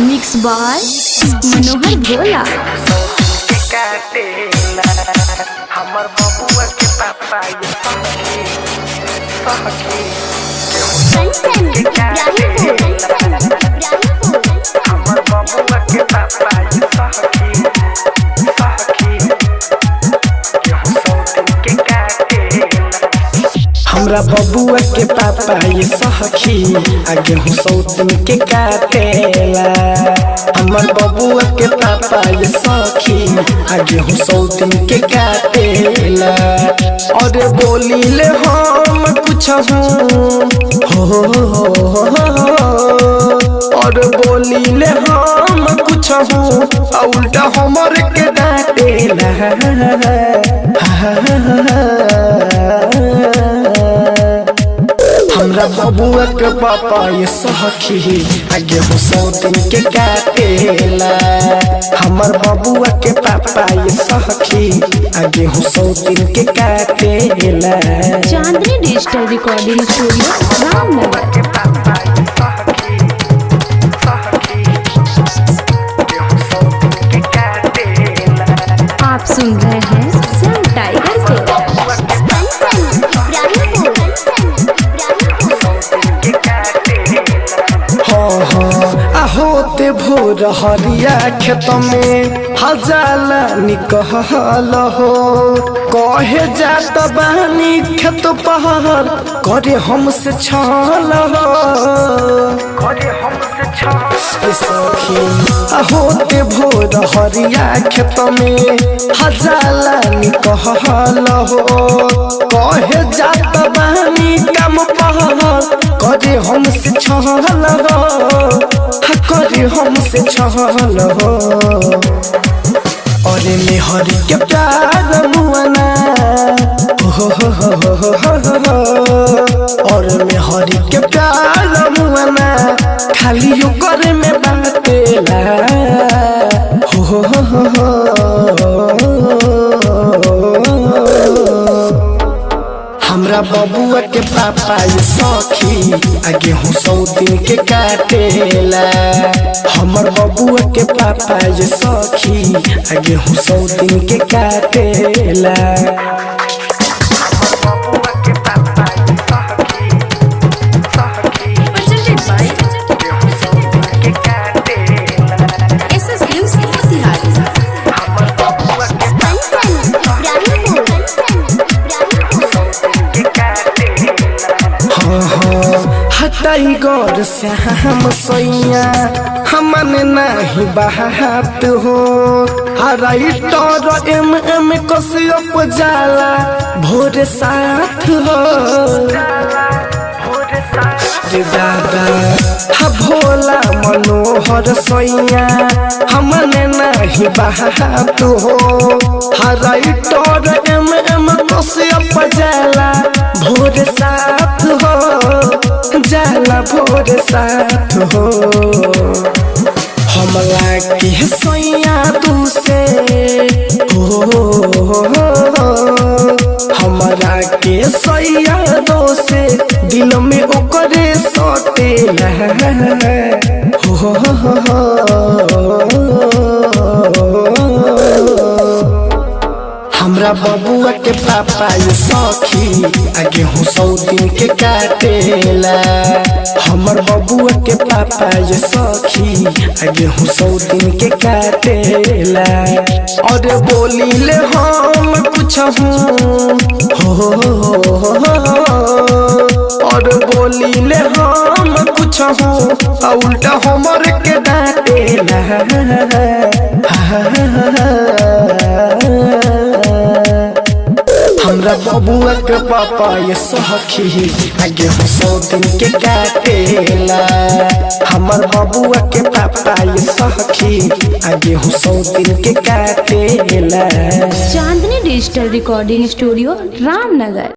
Mix by मनोहर भोला। हमर बबुआ के पापा ये हमर बबुआ के पापा हमरा बबुआ के पापा ये सखी आगे हूँ सौतन के काटेला। हमर बबुआ के पापा ये सखी आगे हूँ सौतन के काटेला। और बोली ले हम कुछ हो और बोली ले हम कुछ उल्टा हमर के डांटेला। हमरा बबुआ के पापा ये सखी आगे हो सौतन के काटेला। हमर बबुआ के पापा ये सखी आगे हो सौतन के काटेला। चांदनी डिजिटल रिकॉर्डिंग स्टूडियो रामनगर। आप सुन रहे हैं श्याम टाइगर को। होते भोर हरिया खेत में हजाला निकहल हो। कहे जात बानी खेत पहाड़ करे हमसे छल सखी। होते भोर हरिया खेत में हजाला निकहल हो। कहे जात बानी काम पहाड़ करे हमसे छल करे हमसे छल हो। और मेहर के प्यार मुआना और मेहर के प्यार मुआना खाली ओकर में बातेला हमरा बबुआ के पापा ये सखी आगे हूँ सौतन के काटेला। हमर बबुआ के पापा ये सखी आगे हूँ सौतन के काटेला। हटाई गौर से हम सैया हमने नहीं बात हो। राइटर एम कसियप जाला भोर साथ हो। दादा भोला मनोहर सैया हमने नहीं बात हो। राइटर एम कसियप जाला भोर साथ हो। जाला भोर साथ हो। हमला की सैया तू से हमरा के सैया दो से दिल में ओकरे सटेला हमरा बबुआ के पापा ये सखी आगे हूँ सौतन के काटेला। हमर बबुआ के पापा ये सखी आगे हूँ सौतन के काटेला। और बोली ले हम कुछ हो और बोली ले हम कुछ उल्टा हमर के डांटेला। हमरा बबुआ के पापा ये सखी आगे हूँ सौतन के काटेला। हमर बबुआ के पापा ये सखी आगे हूँ सौतन के काटेला। चांदनी डिजिटल रिकॉर्डिंग स्टूडियो रामनगर।